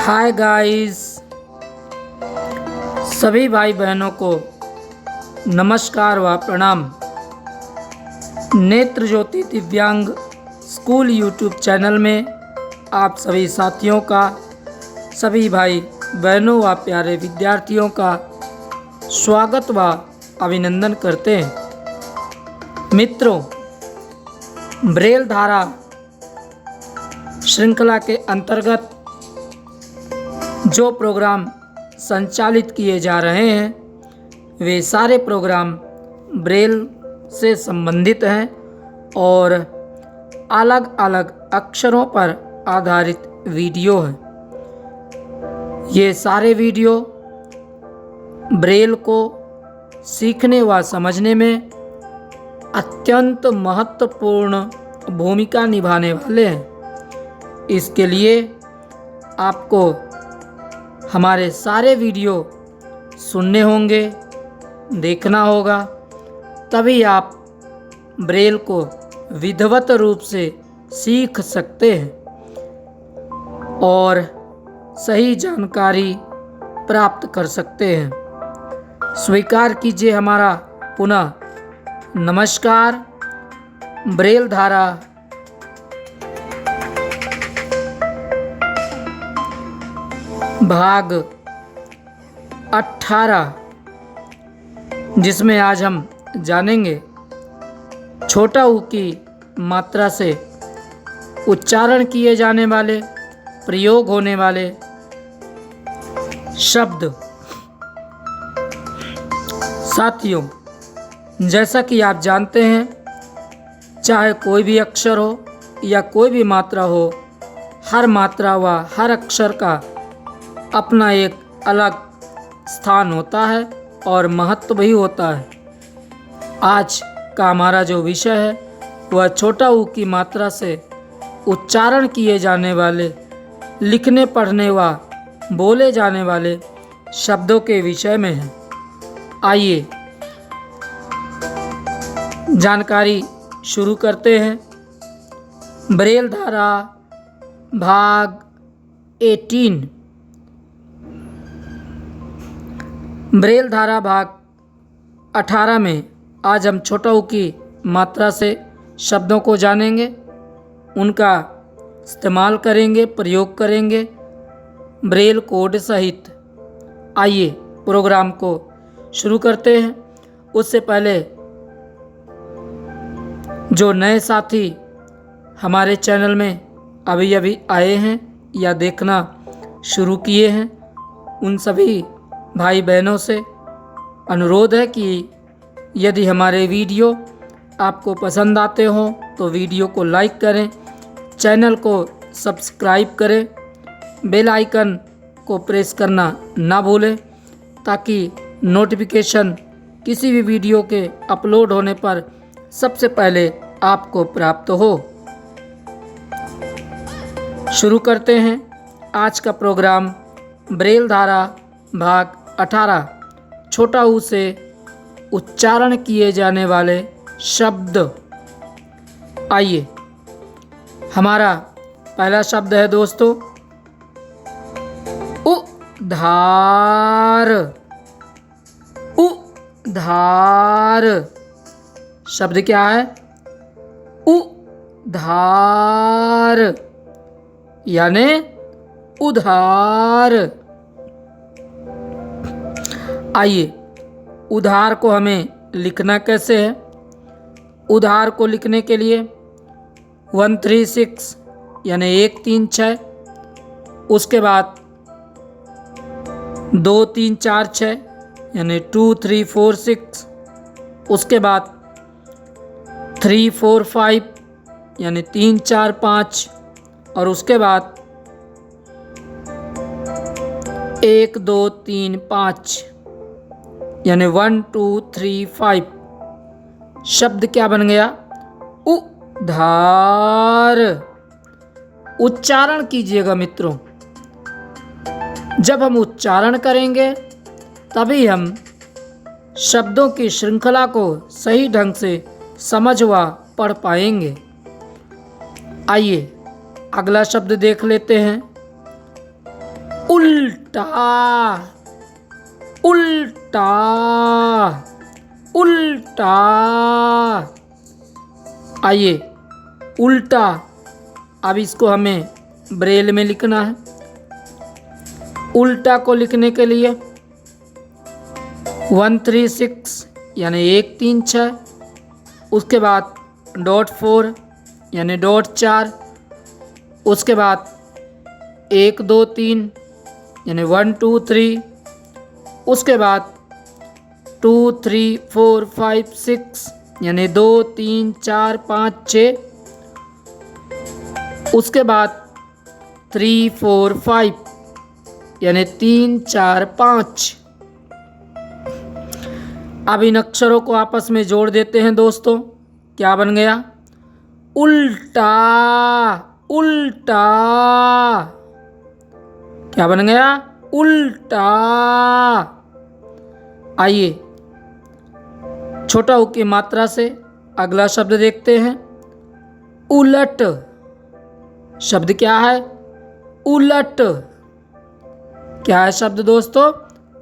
Hi guys, सभी भाई बहनों को नमस्कार व प्रणाम। नेत्र ज्योति दिव्यांग स्कूल यूट्यूब चैनल में आप सभी साथियों का, सभी भाई बहनों व प्यारे विद्यार्थियों का स्वागत व अभिनंदन करते हैं। मित्रों, ब्रेल धारा श्रृंखला के अंतर्गत जो प्रोग्राम संचालित किए जा रहे हैं वे सारे प्रोग्राम ब्रेल से संबंधित हैं और अलग अलग अक्षरों पर आधारित वीडियो हैं। ये सारे वीडियो ब्रेल को सीखने व समझने में अत्यंत महत्वपूर्ण भूमिका निभाने वाले हैं। इसके लिए आपको हमारे सारे वीडियो सुनने होंगे, देखना होगा, तभी आप ब्रेल को विधिवत रूप से सीख सकते हैं और सही जानकारी प्राप्त कर सकते हैं। स्वीकार कीजिए हमारा पुनः नमस्कार। ब्रेल धारा भाग 18, जिसमें आज हम जानेंगे छोटा ऊ की मात्रा से उच्चारण किए जाने वाले, प्रयोग होने वाले शब्द। साथियों, जैसा कि आप जानते हैं, चाहे कोई भी अक्षर हो या कोई भी मात्रा हो, हर मात्रा व हर अक्षर का अपना एक अलग स्थान होता है और महत्व भी होता है। आज का हमारा जो विषय है वह छोटा ऊ की मात्रा से उच्चारण किए जाने वाले, लिखने पढ़ने व बोले जाने वाले शब्दों के विषय में है। आइए जानकारी शुरू करते हैं। ब्रेल धारा भाग 18। ब्रेल धारा भाग 18 में आज हम छोटा ऊ की मात्रा से शब्दों को जानेंगे, उनका इस्तेमाल करेंगे, प्रयोग करेंगे ब्रेल कोड सहित। आइए प्रोग्राम को शुरू करते हैं। उससे पहले जो नए साथी हमारे चैनल में अभी अभी आए हैं या देखना शुरू किए हैं, उन सभी भाई बहनों से अनुरोध है कि यदि हमारे वीडियो आपको पसंद आते हों तो वीडियो को लाइक करें, चैनल को सब्सक्राइब करें, बेल आइकन को प्रेस करना ना भूलें ताकि नोटिफिकेशन किसी भी वीडियो के अपलोड होने पर सबसे पहले आपको प्राप्त हो। शुरू करते हैं आज का प्रोग्राम। ब्रेल धारा भाग 18, छोटा ऊ से उच्चारण किए जाने वाले शब्द। आइए, हमारा पहला शब्द है दोस्तों उधार। उधार शब्द क्या है? उधार यानी उधार। आइए, उधार को हमें लिखना कैसे है? उधार को लिखने के लिए 136 यानी 136, उसके बाद 2 3 4 6 यानी 2 3 4 6, उसके बाद 3 4 5 यानी 3 4 5, और उसके बाद 1 2 3 5 यानी 1 2 3 5। शब्द क्या बन गया? उधार। उच्चारण कीजिएगा मित्रों। जब हम उच्चारण करेंगे तभी हम शब्दों की श्रृंखला को सही ढंग से समझ व पढ़ पाएंगे। आइए अगला शब्द देख लेते हैं। उल्टा, उल्टा, उल्टा। आइए उल्टा, अब इसको हमें ब्रेल में लिखना है। उल्टा को लिखने के लिए 136 यानी 136, उसके बाद .4 यानी .4, उसके बाद 1 2 3 यानी 1 2 3, उसके बाद 2 3 4 5 6 यानी 2 3 4 5 6, उसके बाद 3 4 5 यानी 3 4 5। अब इन अक्षरों को आपस में जोड़ देते हैं दोस्तों। क्या बन गया? उल्टा, उल्टा। क्या बन गया? उल्टा। आइए छोटा उ की मात्रा से अगला शब्द देखते हैं। उलट। शब्द क्या है? उलट। क्या है शब्द दोस्तों?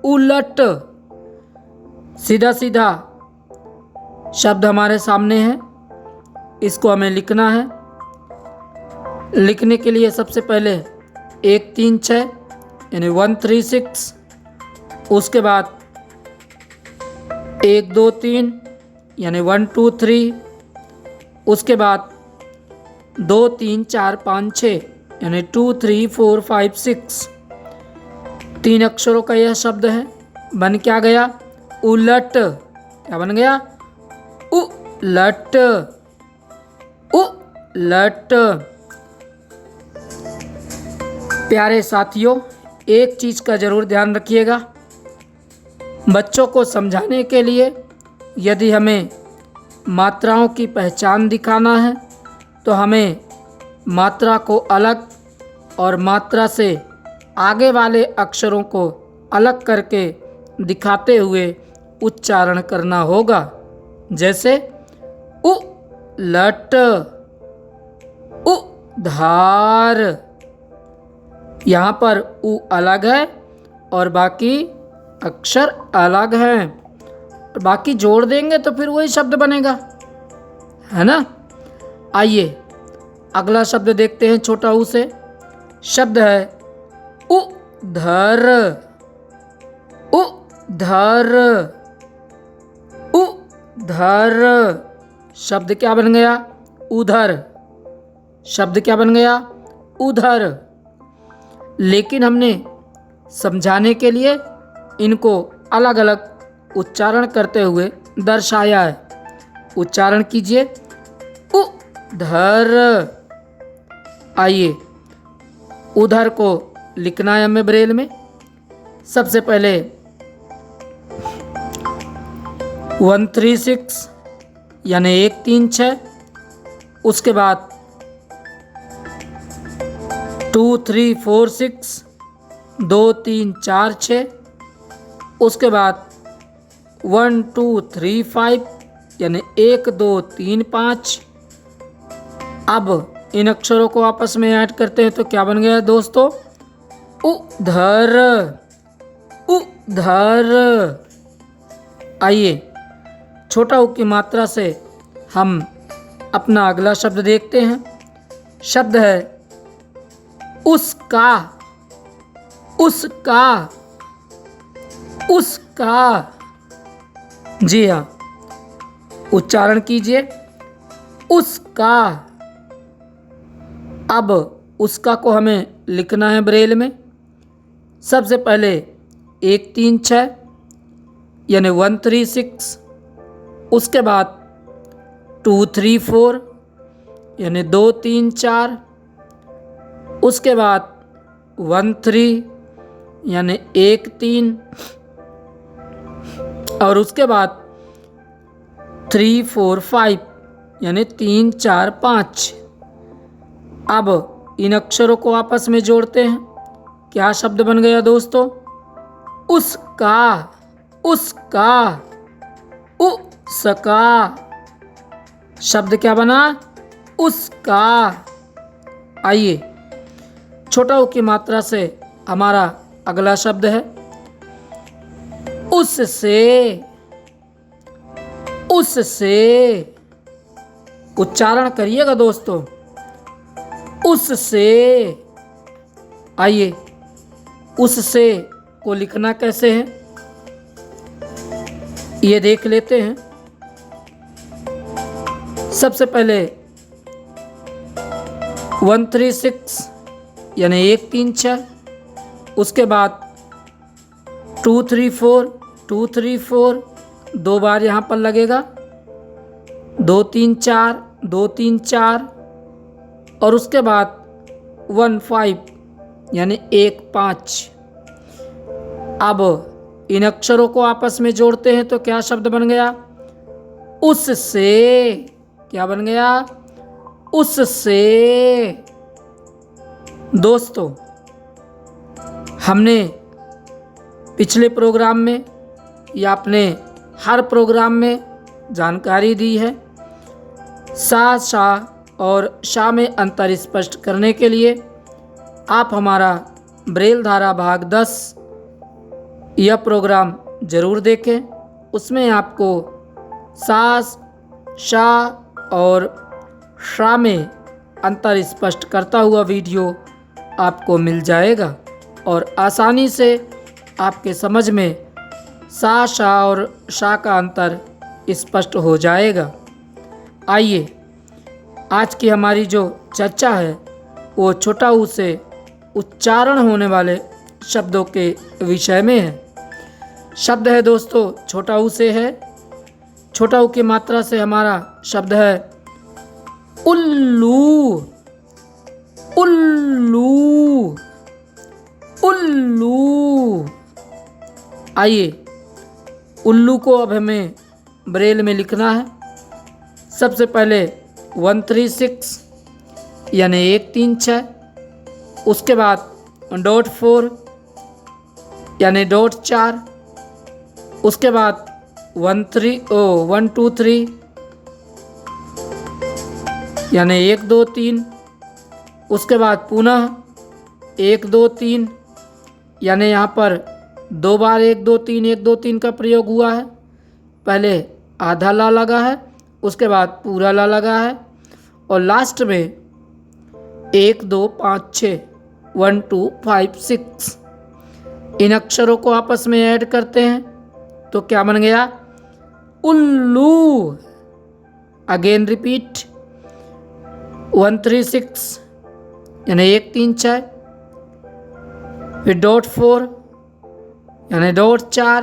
उलट। सीधा सीधा शब्द हमारे सामने है, इसको हमें लिखना है। लिखने के लिए सबसे पहले 1 3 6 यानी 136, उसके बाद 1 2 3 यानी 1 2 3, उसके बाद 2 3 4 5 6 यानी 2 3 4 5 6। 3 अक्षरों का यह शब्द है। बन क्या गया? उलट। क्या बन गया? उलट, उलट। प्यारे साथियों, एक चीज़ का ज़रूर ध्यान रखिएगा। बच्चों को समझाने के लिए यदि हमें मात्राओं की पहचान दिखाना है तो हमें मात्रा को अलग और मात्रा से आगे वाले अक्षरों को अलग करके दिखाते हुए उच्चारण करना होगा। जैसे उलट, उधार। यहाँ पर उ अलग है और बाकी अक्षर अलग हैं। बाकी जोड़ देंगे तो फिर वही शब्द बनेगा, है ना। आइए अगला शब्द देखते हैं छोटा उ से। शब्द है उधर, उधर, उधर। शब्द क्या बन गया? उधर। शब्द क्या बन गया? उधर। लेकिन हमने समझाने के लिए इनको अलग अलग उच्चारण करते हुए दर्शाया है। उच्चारण कीजिए, उधर। आइए उधर को लिखना है हमें ब्रेल में। सबसे पहले 136 यानी 1 3 6, उसके बाद 2 3 4 6 2 3 4 6, उसके बाद 1 2 3 5 यानी 1 2 3 5। अब इन अक्षरों को आपस में ऐड करते हैं तो क्या बन गया दोस्तों? उधर, उधर। आइए छोटा उ की मात्रा से हम अपना अगला शब्द देखते हैं। शब्द है उसका, उसका, उसका। जी हाँ, उच्चारण कीजिए, उसका। अब उसका को हमें लिखना है ब्रेल में। सबसे पहले 1 3 6 यानी 136, उसके बाद 2 3 4 यानी 2 3 4, उसके बाद 1 3 यानी 1 3, और उसके बाद 3 4 5 यानी 3 4 5। अब इन अक्षरों को आपस में जोड़ते हैं। क्या शब्द बन गया दोस्तों? उसका, उसका, उसका। शब्द क्या बना? उसका। आइए छोटा उ की मात्रा से हमारा अगला शब्द है उससे। उससे उच्चारण करिएगा दोस्तों, उससे। आइए उससे को लिखना कैसे है ये देख लेते हैं। सबसे पहले 136 यानी 136, उसके बाद 234 234 दो बार यहाँ पर लगेगा, 234 234, और उसके बाद 15 यानी 15। अब इन अक्षरों को आपस में जोड़ते हैं तो क्या शब्द बन गया? उससे। क्या बन गया? उससे। दोस्तों, हमने पिछले प्रोग्राम में या अपने हर प्रोग्राम में जानकारी दी है। सा, शा और शा में अंतर स्पष्ट करने के लिए आप हमारा ब्रेल धारा भाग 10 यह प्रोग्राम ज़रूर देखें। उसमें आपको सा, शा और शा में अंतर स्पष्ट करता हुआ वीडियो आपको मिल जाएगा और आसानी से आपके समझ में सा, शा और शा का अंतर स्पष्ट हो जाएगा। आइए आज की हमारी जो चर्चा है वो छोटा ऊ से उच्चारण होने वाले शब्दों के विषय में है। शब्द है दोस्तों छोटा ऊ से है। छोटा ऊ की मात्रा से हमारा शब्द है उल्लू। उल्लू। उल्लू। आइए उल्लू को अब हमें ब्रेल में लिखना है। सबसे पहले 136 यानी 136, उसके बाद .4 यानी .4, उसके बाद 123 यानी 1 2 3, उसके बाद पुनः 1 2 3 यानी यहाँ पर दो बार 1 2 3 1 2 3 का प्रयोग हुआ है। पहले आधा ला लगा है, उसके बाद पूरा ला लगा है, और लास्ट में 1 2 5 6 1 2 5 6 इन अक्षरों को आपस में ऐड करते हैं तो क्या बन गया? उल्लू। अगेन रिपीट 136 यानी 136, फिर .4 यानी .4,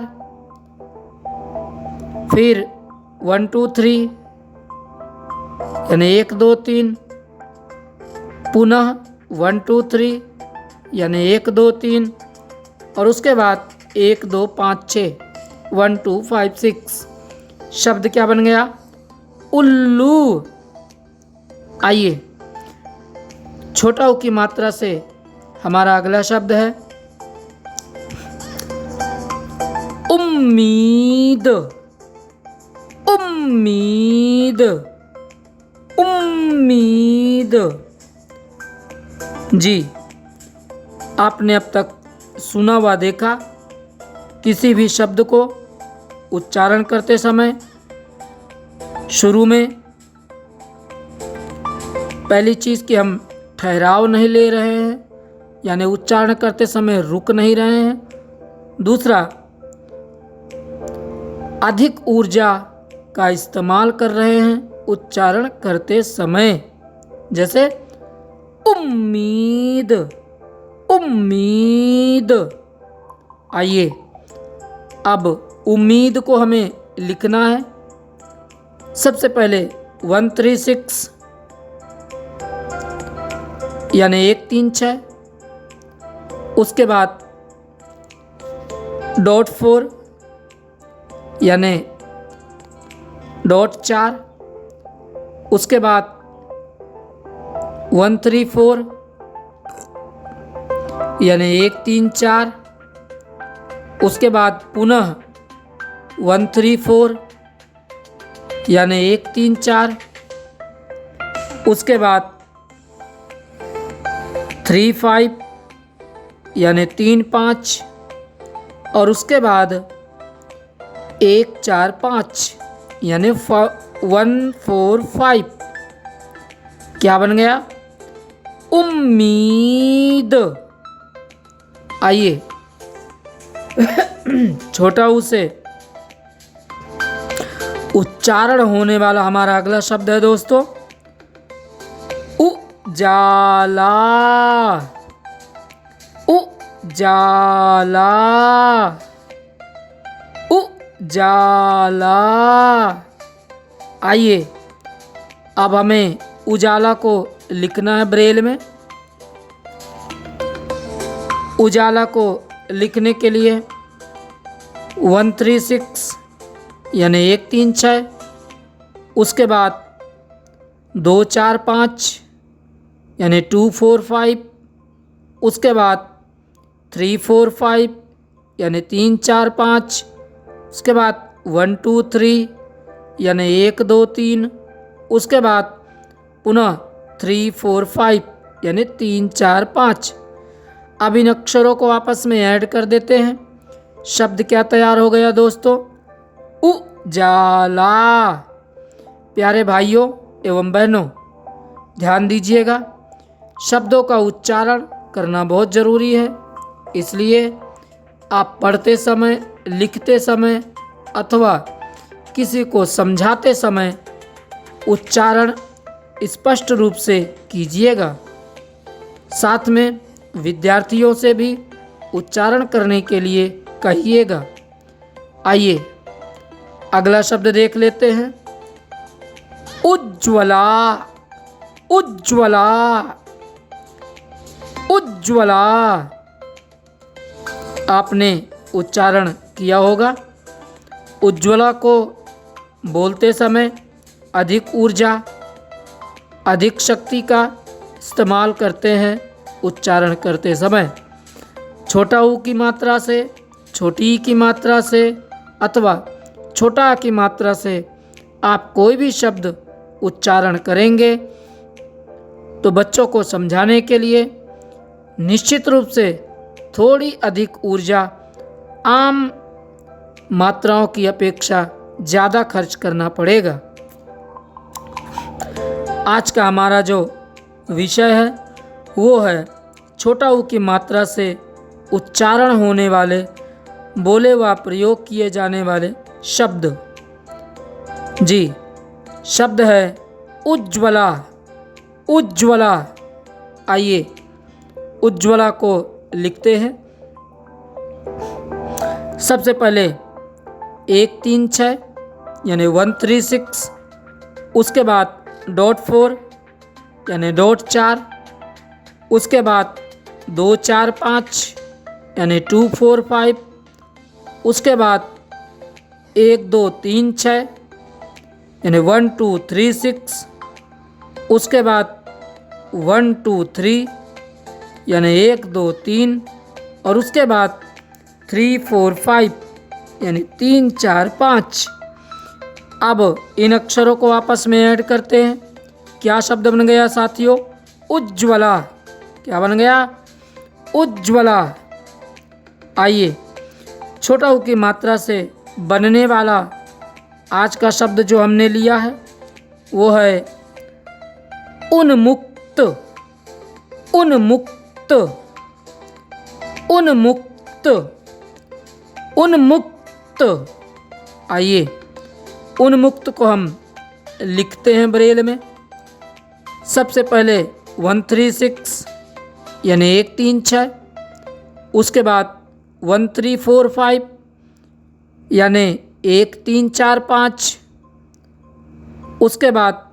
फिर 1 2 3 यानी 1 2 3, पुनः 1 2 3 यानी 1 2 3, और उसके बाद 1 2 5 6 1 2 5 6 शब्द क्या बन गया? उल्लू। आइए छोटा ऊ की मात्रा से हमारा अगला शब्द है उम्मीद। उम्मीद। उम्मीद। जी, आपने अब तक सुना व देखा किसी भी शब्द को उच्चारण करते समय शुरू में पहली चीज़ कि हम ठहराव नहीं ले रहे हैं, यानी उच्चारण करते समय रुक नहीं रहे हैं। दूसरा, अधिक ऊर्जा का इस्तेमाल कर रहे हैं उच्चारण करते समय, जैसे उम्मीद। उम्मीद। आइए अब उम्मीद को हमें लिखना है। सबसे पहले 136 यानी 136, उसके बाद .4 यानी .4, उसके बाद 134 यानी 134, उसके बाद पुनः 134 यानी 134, उसके बाद 35 यानी 3 5, और उसके बाद 1 4 5 यानी 1 4 5। क्या बन गया? उम्मीद। आइए छोटा ऊ से उच्चारण होने वाला हमारा अगला शब्द है दोस्तों उजाला। उजाला, उजाला। आइए अब हमें उजाला को लिखना है ब्रेल में। उजाला को लिखने के लिए 1 3 6 यानी 1 3 6, उसके बाद 2 4 5 यानी 2 4 5, उसके बाद 3 4 5 यानी 3 4 5, उसके बाद 1 2 3 यानी 1 2 3, उसके बाद पुनः 3 4 5 यानी 3 4 5। अब इन अक्षरों को आपस में ऐड कर देते हैं। शब्द क्या तैयार हो गया दोस्तों? उजाला। प्यारे भाइयों एवं बहनों, ध्यान दीजिएगा, शब्दों का उच्चारण करना बहुत ज़रूरी है। इसलिए आप पढ़ते समय, लिखते समय अथवा किसी को समझाते समय उच्चारण स्पष्ट रूप से कीजिएगा। साथ में विद्यार्थियों से भी उच्चारण करने के लिए कहिएगा। आइए अगला शब्द देख लेते हैं। उज्ज्वला। उज्ज्वला, उज्ज्वला। आपने उच्चारण किया होगा। उज्ज्वला को बोलते समय अधिक ऊर्जा, अधिक शक्ति का इस्तेमाल करते हैं उच्चारण करते समय। छोटा ऊ की मात्रा से, छोटी ई की मात्रा से अथवा छोटा आ की मात्रा से आप कोई भी शब्द उच्चारण करेंगे तो बच्चों को समझाने के लिए निश्चित रूप से थोड़ी अधिक ऊर्जा आम मात्राओं की अपेक्षा ज़्यादा खर्च करना पड़ेगा। आज का हमारा जो विषय है वो है छोटा ऊ की मात्रा से उच्चारण होने वाले, बोले व प्रयोग किए जाने वाले शब्द। जी, शब्द है उज्ज्वला। उज्ज्वला। आइए उज्ज्वला को लिखते हैं। सबसे पहले 1 3 6 यानी 1 3 6, उसके बाद .4 यानी .4, उसके बाद 2 4 5 यानी 2 4 5, उसके बाद 1 2 3 6 यानी 1 2 3 6, उसके बाद 1 2 3 यानी 1 2 3, और उसके बाद 3 4 5 यानी 3 4 5। अब इन अक्षरों को आपस में ऐड करते हैं। क्या शब्द बन गया साथियों? उज्ज्वला। क्या बन गया? उज्ज्वला। आइए छोटा ऊ की मात्रा से बनने वाला आज का शब्द जो हमने लिया है वो है उन्मुक्त। उन्मुक्त। उन्मुक्त। उन्मुक्त। आइए उन्मुक्त को हम लिखते हैं ब्रेल में। सबसे पहले 1 3 6 यानी 1 3 6, उसके बाद 1 3 4 5 यानी 1 3 4 5, उसके बाद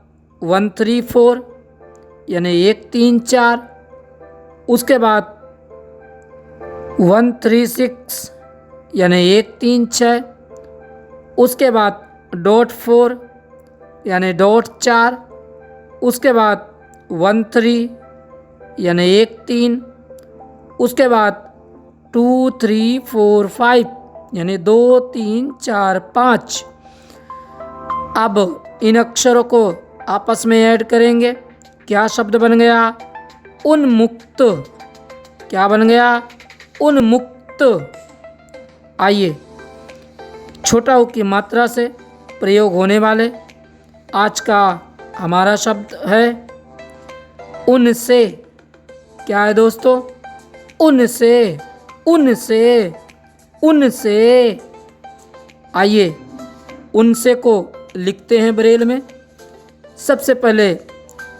1 3 4 यानी 1 3 4, उसके बाद 1 3 6 यानी 1 3 6, उसके बाद .4 यानी .4, उसके बाद 1 3 यानी 1 3, उसके बाद 2 3 4 5 यानी 2 3 4 5। अब इन अक्षरों को आपस में ऐड करेंगे। क्या शब्द बन गया? उन्मुक्त। क्या बन गया? उन्मुक्त। आइए छोटा उ की मात्रा से प्रयोग होने वाले आज का हमारा शब्द है उनसे। क्या है दोस्तों? उनसे, उनसे, उनसे। आइए उनसे को लिखते हैं ब्रेल में। सबसे पहले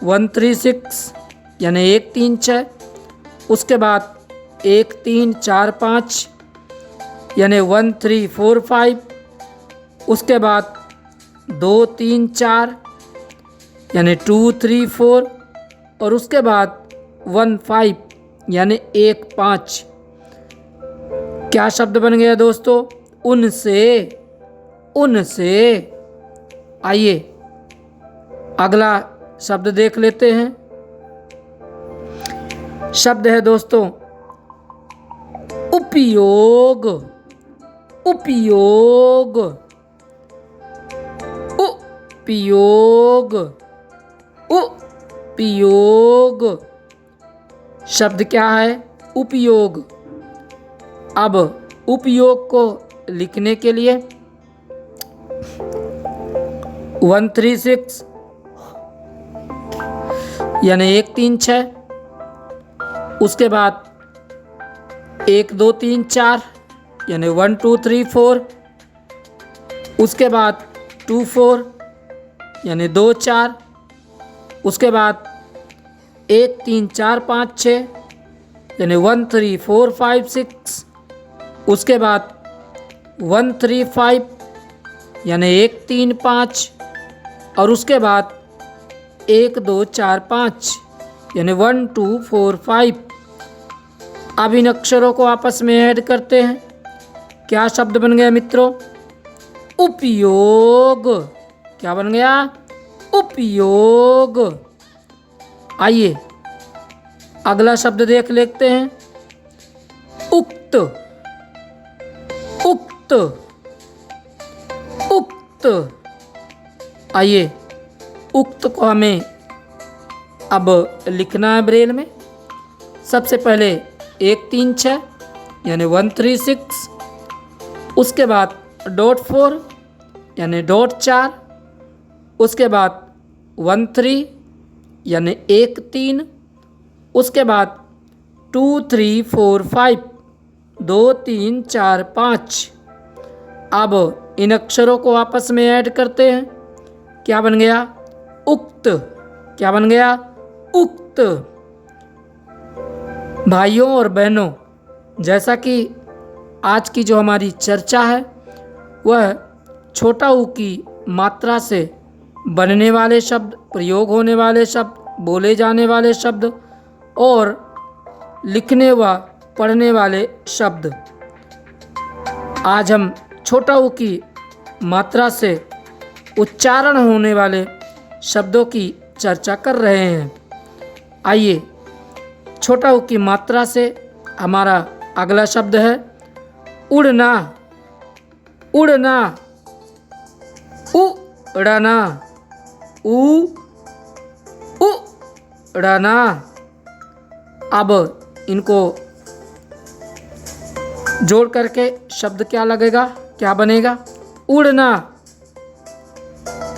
136 यानी 1 3 6, उसके बाद 1 3 4 5 यानी 1 3 4 5, उसके बाद 2 3 4 यानी 2 3 4, और उसके बाद 1 5 यानी 1 5। क्या शब्द बन गया दोस्तों? उनसे, उनसे। आइए अगला शब्द देख लेते हैं। शब्द है दोस्तों उपयोग, उपयोग, उपयोग, उपयोग। शब्द क्या है? उपयोग। अब उपयोग को लिखने के लिए 136 यानी 1 3 6, उसके बाद 1 2 3 4 यानी 1 2 3 4, उसके बाद 2 4 यानी 2 4, उसके बाद 1 3 4 5 6 यानी 1 3 4 5 6, उसके बाद 1 3 5 यानी 1 3 5, और उसके बाद 1 2 4 5 यानी 1 2 4 5। अब इन अक्षरों को आपस में ऐड करते हैं। क्या शब्द बन गया मित्रों? उपयोग। क्या बन गया? उपयोग। आइए अगला शब्द देख लेते हैं। उक्त, उक्त, उक्त। आइए उक्त को हमें अब लिखना है ब्रेल में। सबसे पहले 1 3 6 यानी 1 3 6, उसके बाद डॉट 4 यानी डॉट 4, उसके बाद 1 3 यानी 1 3, उसके बाद 2 3 4 5 2 3 4 5। अब इन अक्षरों को आपस में ऐड करते हैं। क्या बन गया? उक्त। क्या बन गया? उक्त। भाइयों और बहनों, जैसा कि आज की जो हमारी चर्चा है वह छोटा ऊ की मात्रा से बनने वाले शब्द, प्रयोग होने वाले शब्द, बोले जाने वाले शब्द और लिखने व पढ़ने वाले शब्द। आज हम छोटा ऊ की मात्रा से उच्चारण होने वाले शब्दों की चर्चा कर रहे हैं। आइए छोटा ऊ की मात्रा से हमारा अगला शब्द है उड़ना, उड़ना, उड़ना, उड़ना। अब इनको जोड़ करके शब्द क्या लगेगा? क्या बनेगा? उड़ना,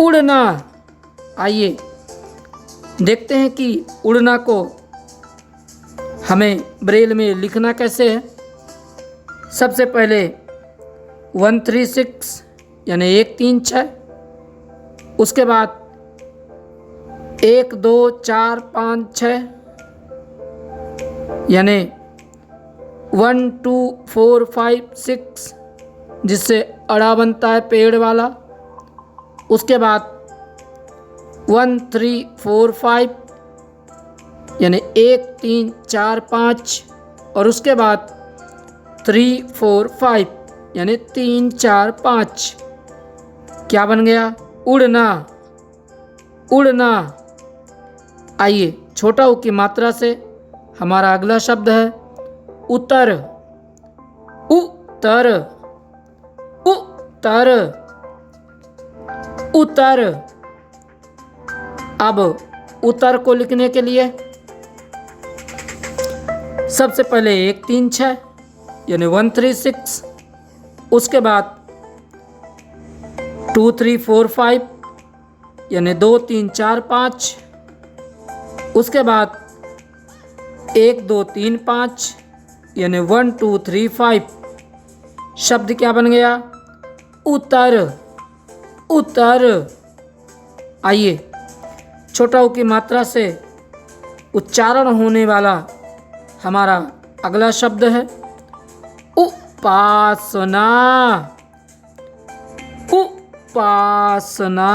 उड़ना। आइए देखते हैं कि उड़ना को हमें ब्रेल में लिखना कैसे है। सबसे पहले 1 3 6 यानी 1 3 6, उसके बाद 1 2 4 5 6 यानी 1 2 4 5 6, जिससे अड़ा बनता है पेड़ वाला। उसके बाद 1 3 4 5 यानी 1 3 4 5, और उसके बाद 3 4 5 यानी 3 4 5। क्या बन गया? उड़ना, उड़ना। आइए छोटा ऊ की मात्रा से हमारा अगला शब्द है उतर, उतर, उतर, उतर। अब उतर को लिखने के लिए सबसे पहले 1 3 6 यानी 136। उसके बाद 2 3 4 5 यानी 2 3 4 5। उसके बाद 1 2 3 5 यानी 1 2 3 5। शब्द क्या बन गया? उत्तर। उत्तर। आइए छोटा ऊ की मात्रा से उच्चारण होने वाला हमारा अगला शब्द है उपासना। उपासना।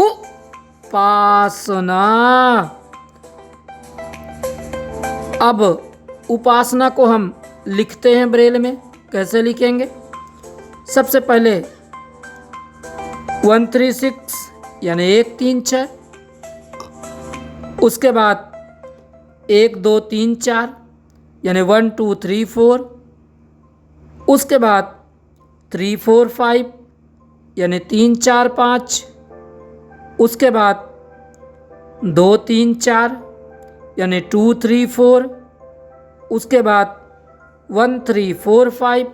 उपासना। अब उपासना को हम लिखते हैं ब्रेल में। कैसे लिखेंगे? सबसे पहले 136 यानी 1 3 6। उसके बाद 1 2 3 4 यानी 1 2 3 4। उसके बाद 3 4 5 यानी 3 4 5। उसके बाद 2 3 4 यानी 2 3 4। उसके बाद 1 3 4 5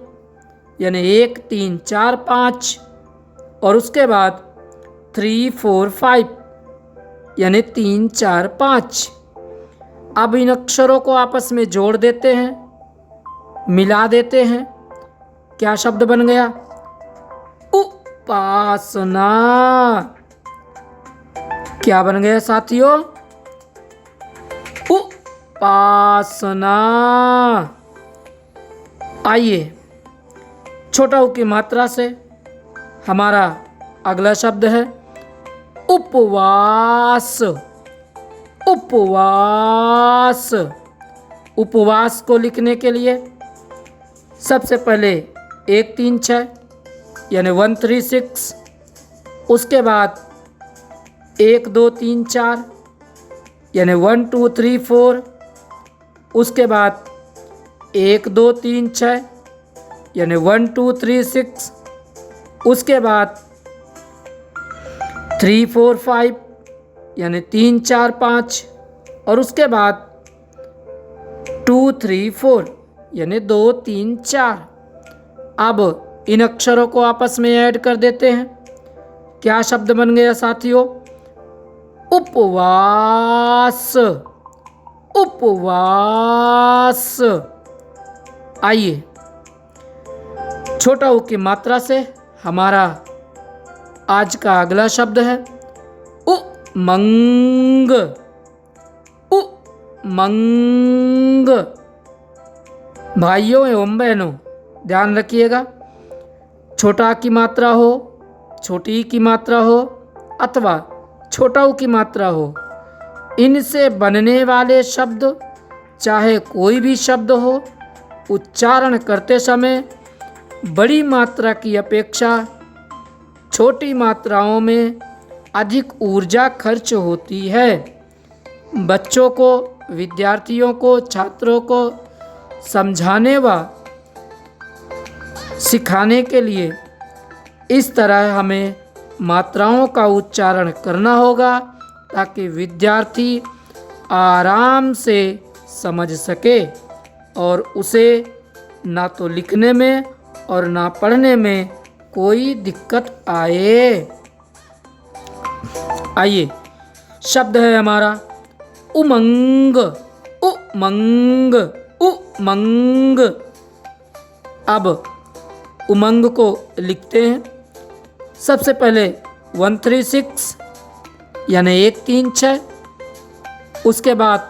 यानी 1 3 4 5। और उसके बाद 3 4 5 यानी 3 4 5। अब इन अक्षरों को आपस में जोड़ देते हैं, मिला देते हैं। क्या शब्द बन गया? उपासना। क्या बन गया साथियों? उपासना। आइए छोटा ऊ की मात्रा से हमारा अगला शब्द है उपवास। उपवास। उपवास को लिखने के लिए सबसे पहले 1 3 6 यानी 136। उसके बाद 1 2 3 4 यानी 1 2 3 4। उसके बाद 1 2 3 6 यानी 1 2 3 6। उसके बाद 3 4 5 यानी 3 4 5। और उसके बाद 2 3 4 यानी 2 3 4। अब इन अक्षरों को आपस में ऐड कर देते हैं। क्या शब्द बन गया साथियों? उपवास। उपवास। आइए छोटा ऊ की मात्रा से हमारा आज का अगला शब्द है उमंग। उमंग। भाइयों एवं बहनों ध्यान रखिएगा, छोटा की मात्रा हो, छोटी की मात्रा हो अथवा छोटा ऊ की मात्रा हो, इनसे बनने वाले शब्द चाहे कोई भी शब्द हो, उच्चारण करते समय बड़ी मात्रा की अपेक्षा छोटी मात्राओं में अधिक ऊर्जा खर्च होती है। बच्चों को, विद्यार्थियों को, छात्रों को समझाने व सिखाने के लिए इस तरह हमें मात्राओं का उच्चारण करना होगा ताकि विद्यार्थी आराम से समझ सके और उसे ना तो लिखने में और ना पढ़ने में कोई दिक्कत आए। आइए शब्द है हमारा उमंग। उमंग। उमंग। अब उमंग को लिखते हैं। सबसे पहले 136 यानी 1 3 6। उसके बाद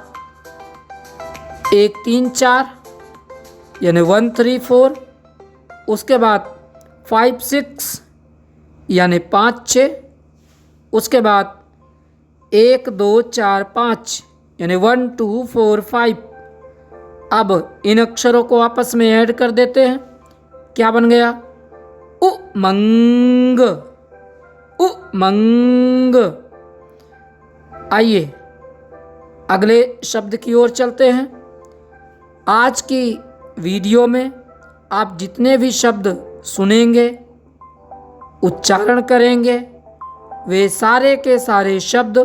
1 3 4 यानी 1 3 4। उसके बाद 5 6 यानी 5 6। उसके बाद 1 2 4 5 यानी 1 2 4 5। अब इन अक्षरों को आपस में ऐड कर देते हैं। क्या बन गया? उमंग। उमंग। आइए अगले शब्द की ओर चलते हैं। आज की वीडियो में आप जितने भी शब्द सुनेंगे, उच्चारण करेंगे, वे सारे के सारे शब्द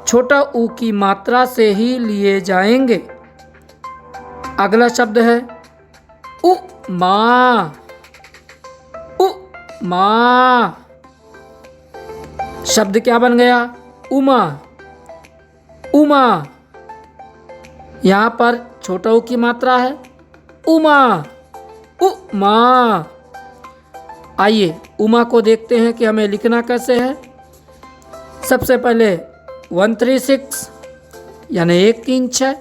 छोटा ऊ की मात्रा से ही लिए जाएंगे। अगला शब्द है उमा। उमा। शब्द क्या बन गया? उमा। उमा। यहाँ पर छोटा ऊ की मात्रा है उमा। उमा। आइए उमा को देखते हैं कि हमें लिखना कैसे है। सबसे पहले 136 यानी 136,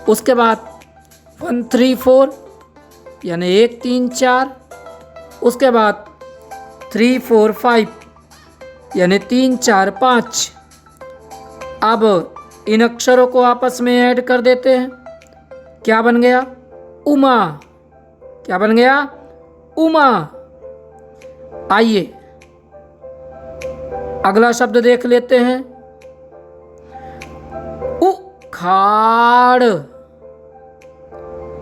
उसके बाद 134 यानी 134, उसके बाद 345 यानी 345। अब इन अक्षरों को आपस में ऐड कर देते हैं। क्या बन गया? उमा। क्या बन गया? उमा। आइए अगला शब्द देख लेते हैं। उखाड़।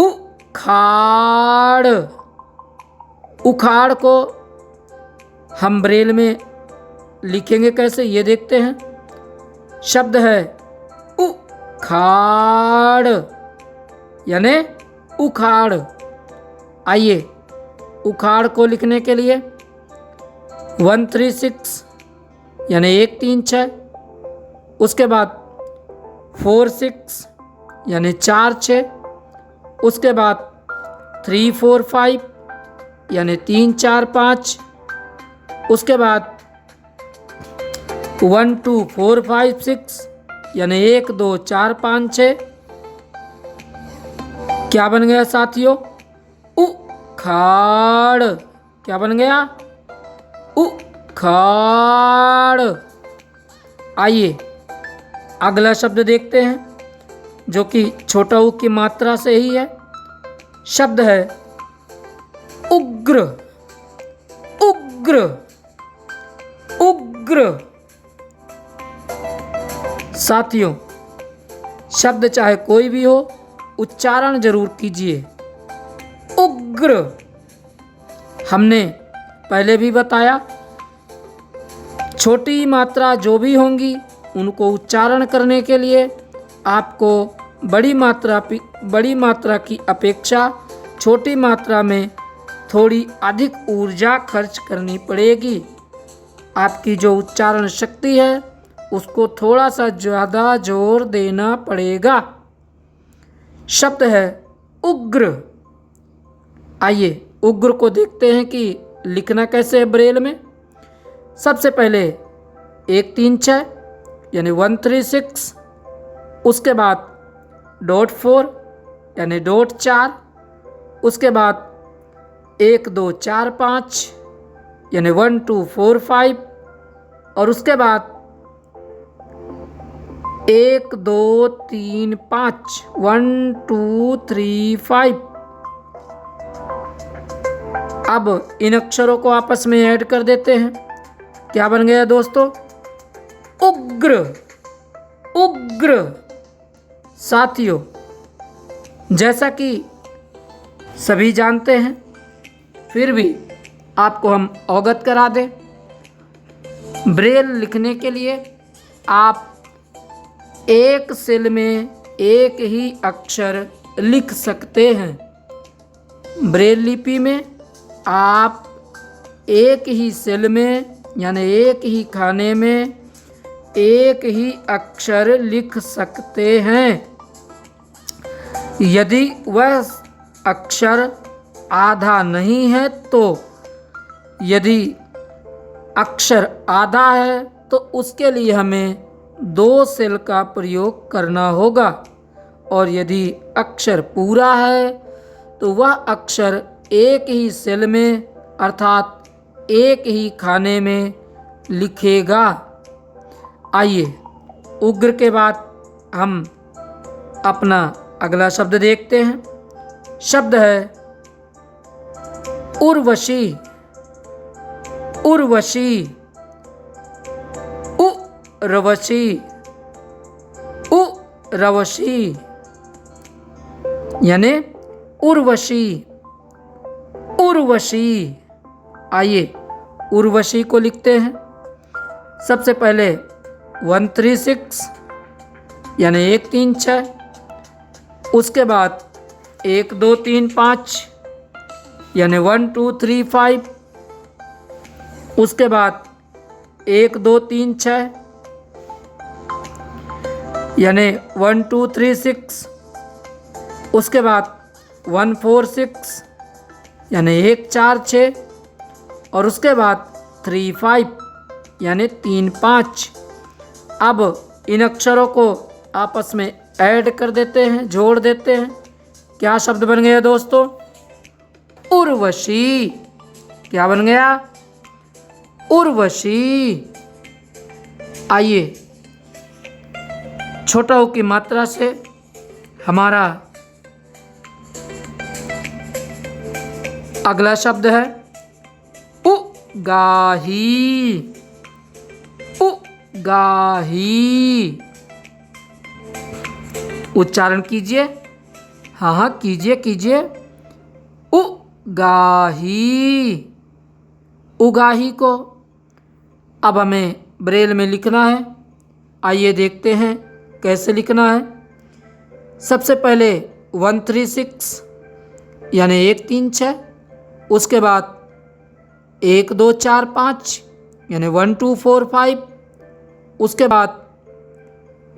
उखाड़। उखाड़ को हम ब्रेल में लिखेंगे कैसे, ये देखते हैं। शब्द है उखाड़ यानी उखाड़। आइए उखाड़ को लिखने के लिए 136 यानी 136, उसके बाद 46 यानी 46, उसके बाद 345 यानी 345, उसके बाद 1 2 4 5 6 यानी 1 2 4 5 6। क्या बन गया साथियों? उखाड़। क्या बन गया? उखाड़। आइए अगला शब्द देखते हैं जो कि छोटा ऊ की मात्रा से ही है। शब्द है उग्र। उग्र। उग्र। साथियों शब्द चाहे कोई भी हो, उच्चारण जरूर कीजिए। उग्र। हमने पहले भी बताया छोटी मात्रा जो भी होंगी उनको उच्चारण करने के लिए आपको बड़ी मात्रा की अपेक्षा छोटी मात्रा में थोड़ी अधिक ऊर्जा खर्च करनी पड़ेगी। आपकी जो उच्चारण शक्ति है उसको थोड़ा सा ज़्यादा जोर देना पड़ेगा। शब्द है उग्र। आइए उग्र को देखते हैं कि लिखना कैसे है ब्रेल में। सबसे पहले 136 यानी 136, उसके बाद .4 यानी .4, उसके बाद 1 2 4 5 यानी 1 2 4 5, और उसके बाद 1 2 3 5 1 2 3 5। अब इन अक्षरों को आपस में ऐड कर देते हैं। क्या बन गया दोस्तों? उग्र। उग्र। साथियों जैसा कि सभी जानते हैं फिर भी आपको हम अवगत करा दें, ब्रेल लिखने के लिए आप एक सेल में एक ही अक्षर लिख सकते हैं। ब्रेल लिपि में आप एक ही सेल में यानी एक ही खाने में एक ही अक्षर लिख सकते हैं। यदि वह अक्षर आधा नहीं है तो यदि अक्षर आधा है तो उसके लिए हमें 2 सेल का प्रयोग करना होगा, और यदि अक्षर पूरा है तो वह अक्षर एक ही सेल में अर्थात एक ही खाने में लिखेगा। आइए उग्र के बाद हम अपना अगला शब्द देखते हैं। शब्द है उर्वशी। उर्वशी। उर्वशी। उर्वशी यानी उर्वशी। उर्वशी। आइए उर्वशी को लिखते हैं। सबसे पहले 136 यानी 136, उसके बाद 1 2 3 5 यानी 1 2 3 5। उसके बाद 1 2 3 6 यानी 1 2 3 6। उसके बाद 1 4 6 यानी 1 4 6। और उसके बाद 3 5 यानी 3 5। अब इन अक्षरों को आपस में ऐड कर देते हैं, जोड़ देते हैं। क्या शब्द बन गया दोस्तों? उर्वशी। क्या बन गया? उर्वशी। आइए छोटा ऊ की मात्रा से हमारा अगला शब्द है उगाही। उगाही। उच्चारण कीजिए। हाँ हाँ कीजिए कीजिए। उगाही। उगाही को अब हमें ब्रेल में लिखना है। आइए देखते हैं कैसे लिखना है। सबसे पहले 1 3 6 यानी 1 3 6। उसके बाद 1 2 4 5 यानी 1 2 4 5। उसके बाद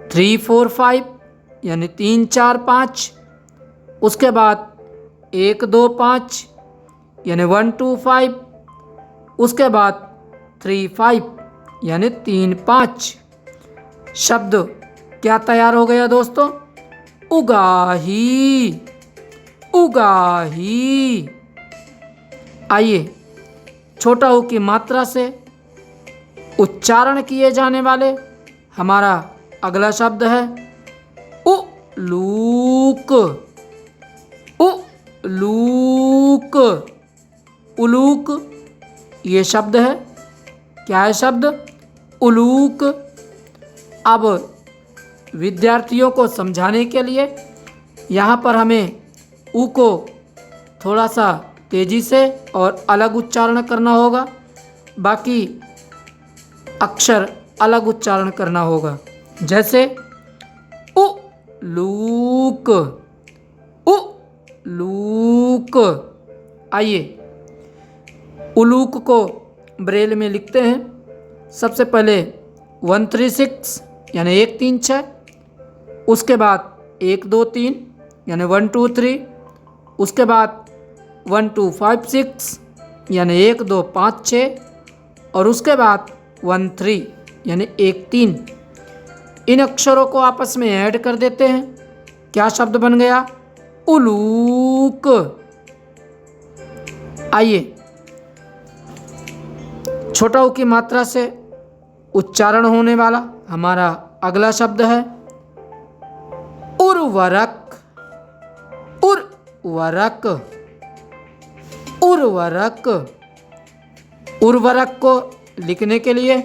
3 4 5 यानी 3 4 5। उसके बाद 1 2 5 यानी 1 2 5। उसके बाद 3 5 यानी 3 5। शब्द क्या तैयार हो गया दोस्तों? उगाही। उगाही। आइए छोटा ऊ की मात्रा से उच्चारण किए जाने वाले हमारा अगला शब्द है उलूक। उलूक। उलूक ये शब्द है। क्या है शब्द? उलूक। अब विद्यार्थियों को समझाने के लिए यहाँ पर हमें ऊ को थोड़ा सा तेजी से और अलग उच्चारण करना होगा। बाकी अक्षर अलग उच्चारण करना होगा। जैसे उलूक। उलूक। आइए उलूक को ब्रेल में लिखते हैं। सबसे पहले 1 3 6 यानी 1 3 6। उसके बाद 1 2 3 यानी 1 2 3। उसके बाद 1 2 5 6 यानी 1 2 5 6। और उसके बाद 1 3 यानी 1 3। इन अक्षरों को आपस में ऐड कर देते हैं। क्या शब्द बन गया? उलूक। आइए छोटा ऊ की मात्रा से उच्चारण होने वाला हमारा अगला शब्द है उर्वरक। उर्वरक। उर्वरक। उर्वरक को लिखने के लिए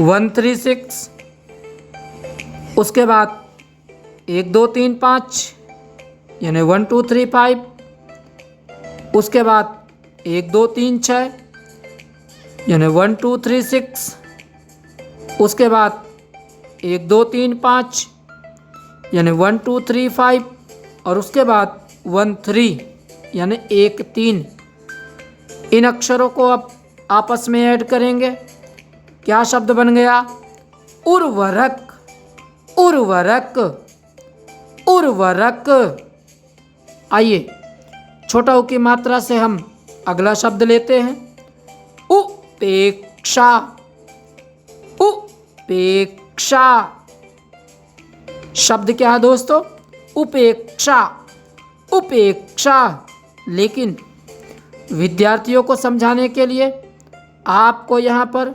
1 3 6। उसके बाद 1 2 3 5 यानी 1 2 3 5। उसके बाद 1 2 3 6 यानी 1 2 3 6। उसके बाद 1 2 3 5 यानी 1 2 3 5। और उसके बाद 1 3 यानी 1 3। इन अक्षरों को अब आपस में ऐड करेंगे। क्या शब्द बन गया? उर्वरक। उर्वरक। उर्वरक। आइए छोटा ऊ की मात्रा से हम अगला शब्द लेते हैं उपेक्षा। उपेक्षा। शब्द क्या है दोस्तों? उपेक्षा। उपेक्षा। लेकिन विद्यार्थियों को समझाने के लिए आपको यहाँ पर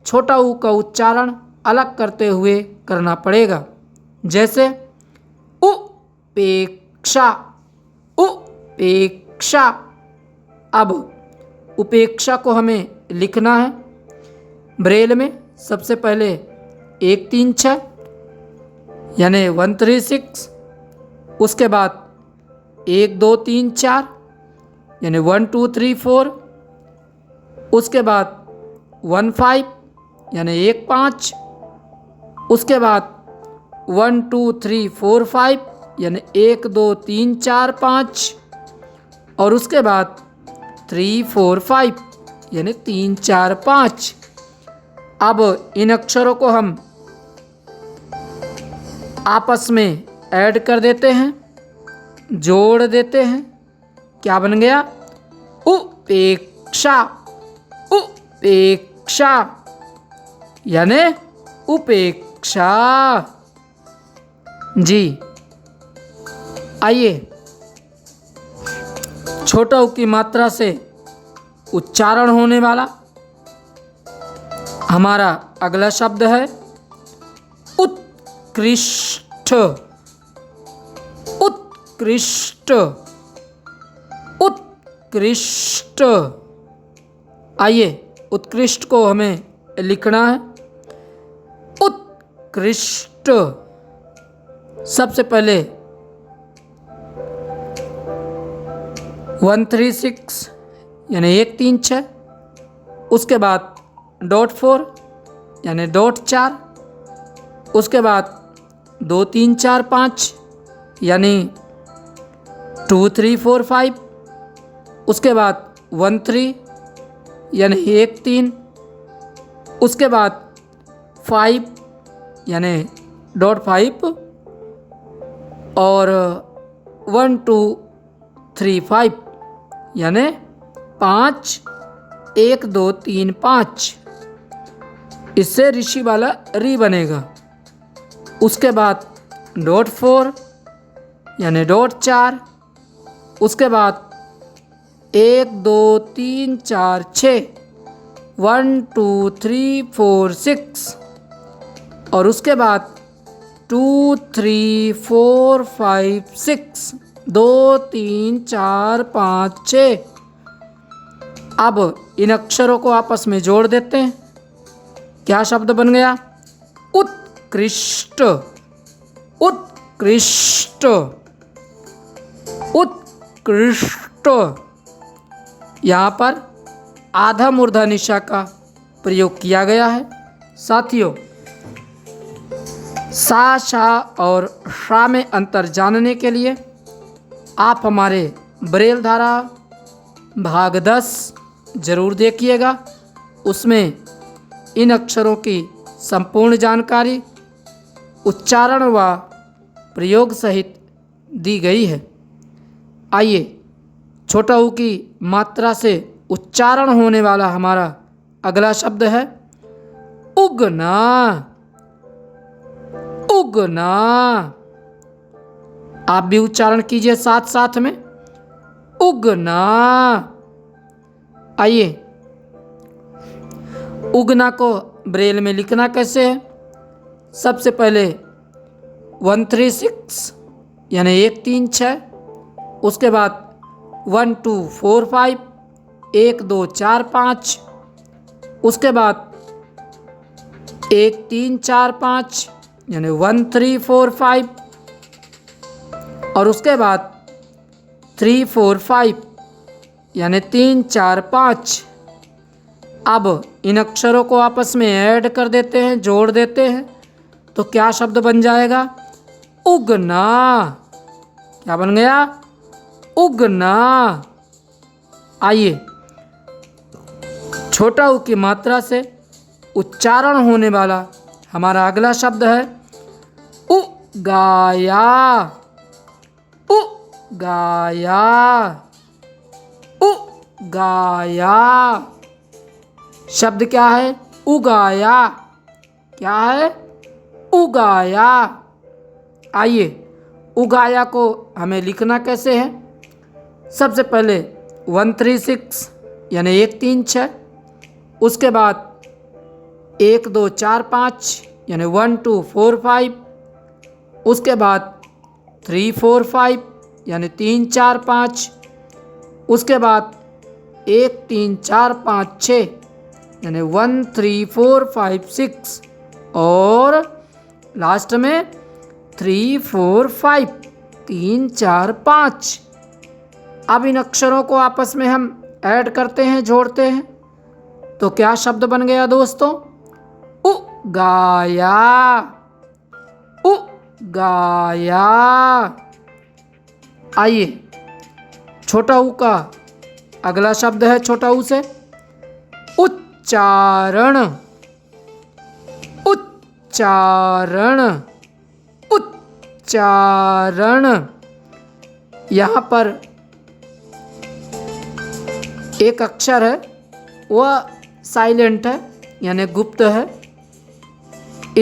छोटा ऊ का उच्चारण अलग करते हुए करना पड़ेगा। जैसे उपेक्षा। उपेक्षा। अब उपेक्षा को हमें लिखना है ब्रेल में। सबसे पहले 1 3 6 यानी 1 3 6। उसके बाद 1 2 3 4 यानी 1 2 3 4। उसके बाद 1 5 यानी 1 5। उसके बाद 1 2 3 4 5 यानी 1 2 3 4 5 और उसके बाद 3 4 5 यानी 3 4 5। अब इन अक्षरों को हम आपस में ऐड कर देते हैं, जोड़ देते हैं। क्या बन गया? उपेक्षा, उपेक्षा यानी उपेक्षा। जी आइए छोटा उ की मात्रा से उच्चारण होने वाला हमारा अगला शब्द है उत्कृष्ट, उत्कृष्ट, उत्कृष्ट। आइए उत्कृष्ट को हमें लिखना है। उत्कृष्ट सबसे पहले 136 यानी 1 3 6, उसके बाद .4 यानी .4, उसके बाद 2 3 4 5 यानी 2 3 4 5, उसके बाद 1 3 यानी 1 3, उसके बाद 5 यानी .5 और 1 2 3 5 यानी 5 1 2 3 5। इससे ऋषि वाला री बनेगा। उसके बाद .4 यानी .4, उसके बाद 1 2 3 4 6 1 2 3 4 6 और उसके बाद 2 3 4 5 6 2 3 4 5 6। अब इन अक्षरों को आपस में जोड़ देते हैं। क्या शब्द बन गया? उत्कृष्ट, उत्कृष्ट, उत्कृष्ट। यहाँ पर आधा मूर्धा निशा का प्रयोग किया गया है। साथियों, सा, शा और शा में अंतर जानने के लिए आप हमारे ब्रेल धारा भाग 10 जरूर देखिएगा। उसमें इन अक्षरों की संपूर्ण जानकारी उच्चारण व प्रयोग सहित दी गई है। आइए छोटा ऊ की मात्रा से उच्चारण होने वाला हमारा अगला शब्द है उगना, उगना। आप भी उच्चारण कीजिए साथ साथ में, उगना। आइए उगना को ब्रेल में लिखना कैसे है? सबसे पहले 136 यानी 1 3 6, उसके बाद 1 2 4 5 1 2 4 5, उसके बाद 1 3 4 5 यानी 1 3 4 5 और उसके बाद 3 4 5 यानी 3 4 5। अब इन अक्षरों को आपस में ऐड कर देते हैं, जोड़ देते हैं, तो क्या शब्द बन जाएगा? उगना। क्या बन गया? उगना। आइए छोटा ऊ की मात्रा से उच्चारण होने वाला हमारा अगला शब्द है उगाया, उगाया, उगाया। शब्द क्या है? उगाया। क्या है? उगाया। आइए उगाया को हमें लिखना कैसे है? सबसे पहले 136 यानी 1 3 6, उसके बाद 1 2 4 5 यानी 1 2 4 5, उसके बाद 3 4 5 यानी 3 4 5, उसके बाद 1 3 4 5 6 यानी 1 3 4 5 6 और लास्ट में 3 4 5 3 4 5। अब इन अक्षरों को आपस में हम ऐड करते हैं, जोड़ते हैं, तो क्या शब्द बन गया दोस्तों? उगाया, उगाया। आइए छोटा ऊ का अगला शब्द है छोटा ऊ से उच्चारण। उच्चारण, उच्चारण। यहाँ पर एक अक्षर है वह साइलेंट है यानी गुप्त है,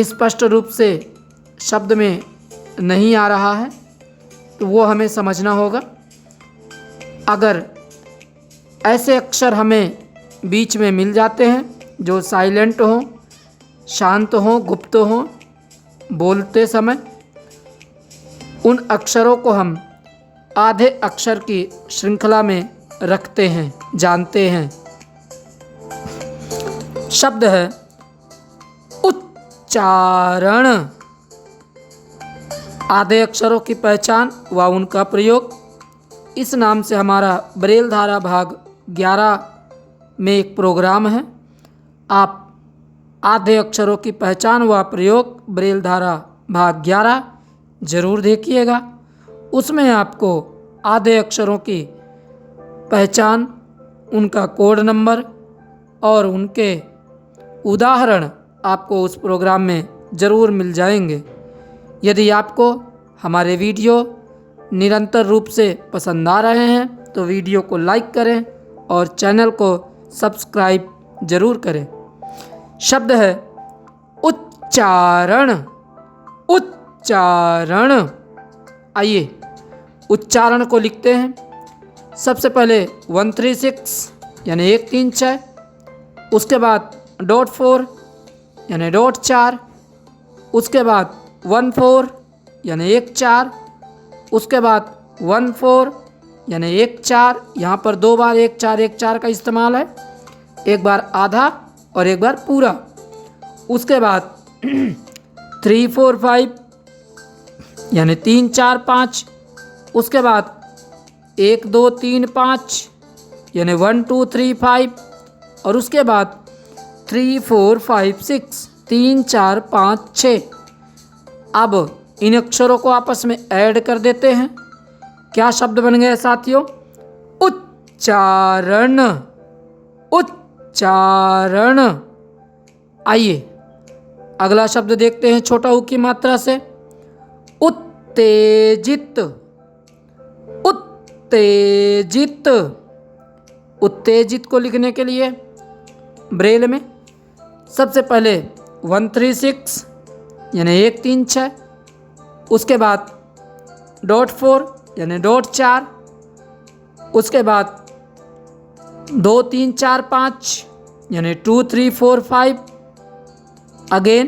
स्पष्ट रूप से शब्द में नहीं आ रहा है, तो वो हमें समझना होगा। अगर ऐसे अक्षर हमें बीच में मिल जाते हैं जो साइलेंट हों, शांत हों, गुप्त हों बोलते समय, उन अक्षरों को हम आधे अक्षर की श्रृंखला में रखते हैं, जानते हैं। शब्द है उच्चारण। आधे अक्षरों की पहचान व उनका प्रयोग, इस नाम से हमारा ब्रेल धारा भाग 11 में एक प्रोग्राम है। आप आधे अक्षरों की पहचान व प्रयोग ब्रेल धारा भाग 11 जरूर देखिएगा। उसमें आपको आधे अक्षरों की पहचान, उनका कोड नंबर और उनके उदाहरण आपको उस प्रोग्राम में ज़रूर मिल जाएंगे। यदि आपको हमारे वीडियो निरंतर रूप से पसंद आ रहे हैं तो वीडियो को लाइक करें और चैनल को सब्सक्राइब जरूर करें। शब्द है उच्चारण। उच्चारण। आइए उच्चारण को लिखते हैं। सबसे पहले 136 यानी 136, उसके बाद .4 यानी .4, उसके बाद 14 यानी 14, उसके बाद 14 यानी 14। यहाँ पर 2 बार 1414 का इस्तेमाल है, एक बार आधा और एक बार पूरा। उसके बाद 3 4 5 यानी 3 4 5, उसके बाद 1 2 3 5 यानी 1 2 3 5, और उसके बाद 3 4 5 6 3 4 5 6। अब इन अक्षरों को आपस में ऐड कर देते हैं। क्या शब्द बन गए साथियों? उच्चारण। उच्चारण। आइए अगला शब्द देखते हैं छोटा ऊ की मात्रा से। उत्तेजित। उत्तेजित। उत्तेजित को लिखने के लिए ब्रेल में सबसे पहले 136 यानी 136, उसके बाद .4 यानी .4, उसके बाद 2 3 4 5 यानी 2 3 4 5, अगेन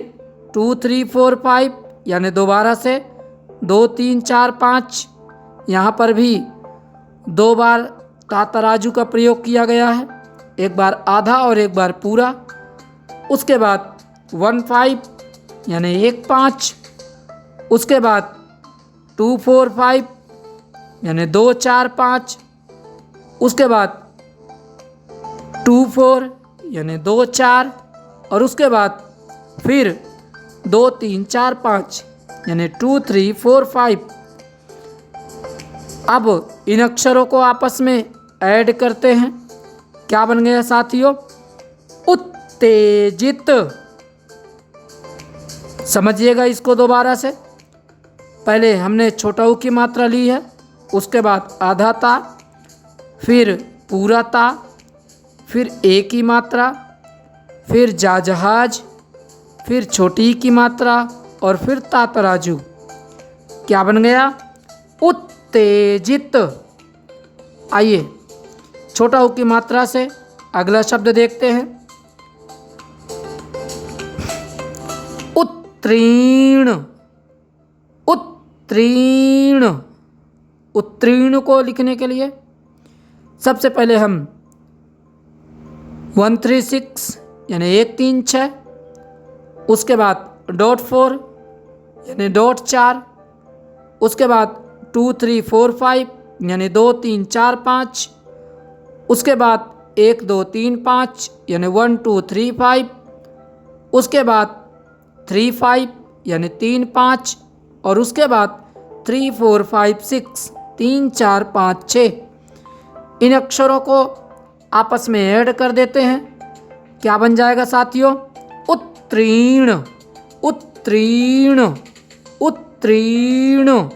2 3 4 5 यानी दोबारा से 2 3 4 5। यहाँ पर भी 2 बार तातराजू का प्रयोग किया गया है, एक बार आधा और एक बार पूरा। उसके बाद 1 5 यानी 1 5, उसके बाद 2 4 5 यानी 2 4 5, उसके बाद 2 4 यानी 2 4, और उसके बाद फिर 2 3 4 5 यानी 2 3 4 5। अब इन अक्षरों को आपस में ऐड करते हैं। क्या बन गया साथियों? उत्तेजित। समझिएगा इसको दोबारा से। पहले हमने छोटा ऊ की मात्रा ली है, उसके बाद आधा ता, फिर पूरा ता, फिर ए की मात्रा, फिर जा जहाज, फिर छोटी की मात्रा और फिर ता तराजू। क्या बन गया? उत्तेजित। आइए छोटा ऊ की मात्रा से अगला शब्द देखते हैं। उत्तीर्ण। उत्तीर्ण। उत्तीर्ण को लिखने के लिए सबसे पहले हम 136 यानी 136, उसके बाद .4 यानी .4, उसके बाद 2 3 4 5 यानी 2 3 4 5, उसके बाद 1 2 3 5 यानी 1 2 3 5, उसके बाद 3 5 यानी 3 5, और उसके बाद 3 4 5 6 3 4 5 6। इन अक्षरों को आपस में ऐड कर देते हैं। क्या बन जाएगा साथियों? उत्तीर्ण, उत्तीर्ण, उत्तीर्ण।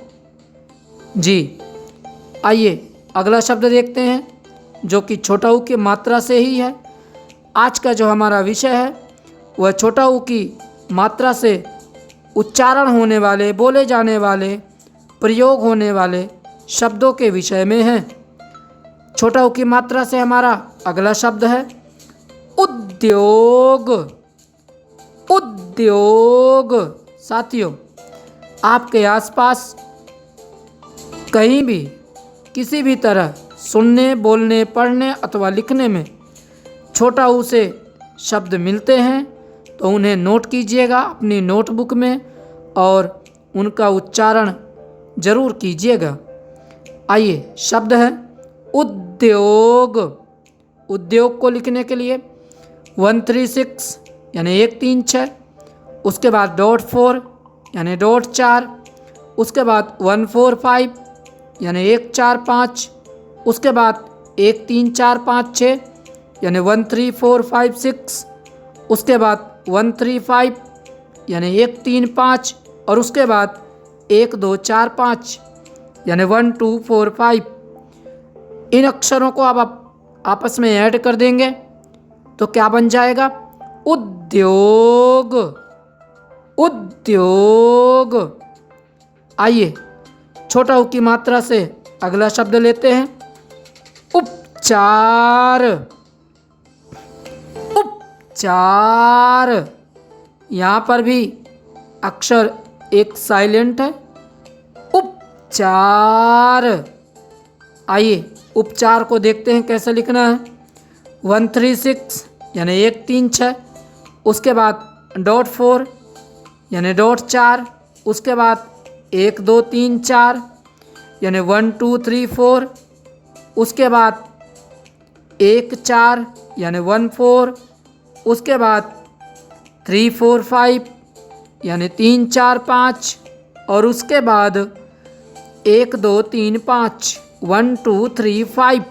जी, आइए अगला शब्द देखते हैं जो कि छोटा ऊ की मात्रा से ही है। आज का जो हमारा विषय है वह छोटा ऊ की मात्रा से उच्चारण होने वाले, बोले जाने वाले, प्रयोग होने वाले शब्दों के विषय में है। छोटा ऊ की मात्रा से हमारा अगला शब्द है उद्योग, उद्योग। साथियों, आपके आसपास कहीं भी किसी भी तरह सुनने, बोलने, पढ़ने अथवा लिखने में छोटा ऊ से शब्द मिलते हैं तो उन्हें नोट कीजिएगा अपनी नोटबुक में और उनका उच्चारण जरूर कीजिएगा। आइए, शब्द है उद्योग। उद्योग को लिखने के लिए 136 यानी 136, उसके बाद .4 यानी .4, उसके बाद 145 यानी 145, उसके बाद 1 3 4 5 6 यानी 1 3 4 5 6, उसके बाद 135 यानी 1 3 5 और उसके बाद 1 2 4 5 यानी 1 2 4 5। इन अक्षरों को आप आपस में ऐड कर देंगे तो क्या बन जाएगा? उद्योग, उद्योग। आइए छोटा ऊ की मात्रा से अगला शब्द लेते हैं उपचार, उपचार। यहाँ पर भी अक्षर एक साइलेंट है, उपचार। आइए उपचार को देखते हैं कैसे लिखना है। 136 यानी 1 3 6, उसके बाद .4 यानी .4, उसके बाद 1 2 3 4 यानी 1 2 3 4, उसके बाद 1 4 यानी 1 4, उसके बाद 3 4 5 यानी 3 4 5 और उसके बाद 1 2 3 5 1 2 3 5।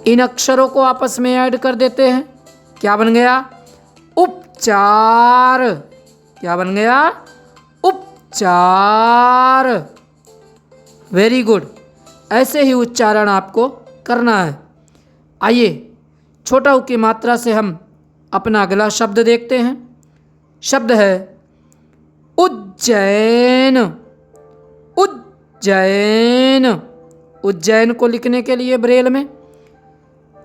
इन अक्षरों को आपस में ऐड कर देते हैं। क्या बन गया? उपचार। क्या बन गया? उपचार। वेरी गुड, ऐसे ही उच्चारण आपको करना है। आइए छोटा ऊ की मात्रा से हम अपना अगला शब्द देखते हैं। शब्द है उज्जैन, उज्जैन। उज्जैन को लिखने के लिए ब्रेल में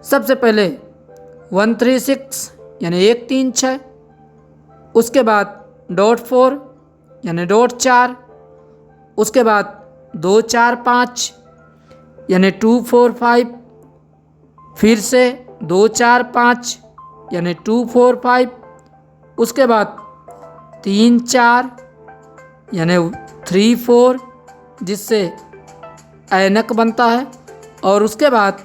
सबसे पहले 136 यानी 1 3 6, उसके बाद .4 यानी .4, उसके बाद 2 4 5 यानी 2 4 5, फिर से 2 4 5 यानी 2 4 5, उसके बाद 3 4 यानी 3 4 जिससे ऐनक बनता है और उसके बाद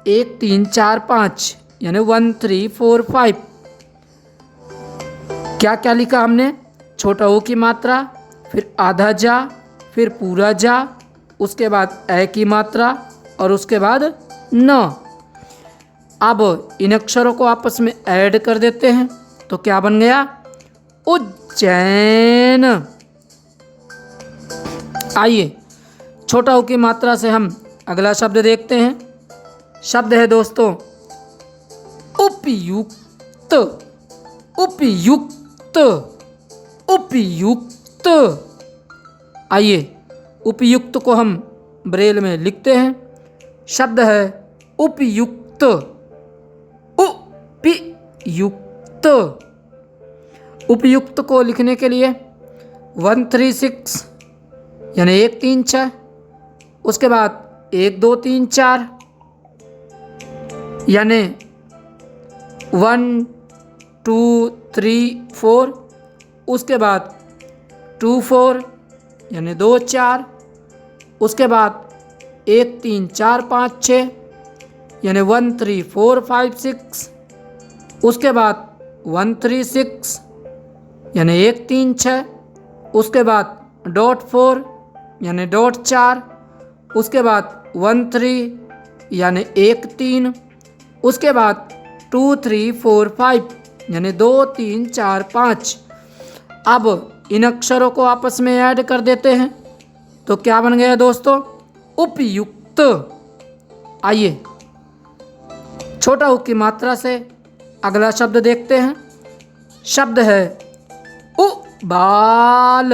1 3 4 5 यानी 1 3 4 5। क्या क्या लिखा हमने? छोटा ऊ की मात्रा, फिर आधा जा, फिर पूरा जा, उसके बाद ए की मात्रा और उसके बाद न। अब इन अक्षरों को आपस में ऐड कर देते हैं तो क्या बन गया? उज्जैन। आइए छोटा ऊ की मात्रा से हम अगला शब्द देखते हैं। शब्द है दोस्तों उपयुक्त, उपयुक्त, उपयुक्त। आइए उपयुक्त को हम ब्रेल में लिखते हैं। शब्द है उपयुक्त, उपयुक्त। उपयुक्त को लिखने के लिए 136 यानी 1 3 6, उसके बाद 1 2 3 4 यानी 1 2 3 4, उसके बाद 2 4 यानी 2 4, उसके बाद 1 3 4 5 6 यानी 1 3 4 5 6, उसके बाद 1 3 6 यानी 1 3 6, उसके बाद .4 यानी .4, उसके बाद 1 3 यानी 1 3, उसके बाद 2 3 4 5 यानी 2 3 4 5। अब इन अक्षरों को आपस में ऐड कर देते हैं तो क्या बन गया दोस्तों? उपयुक्त। आइए छोटा उ की मात्रा से अगला शब्द देखते हैं। शब्द है उबाल।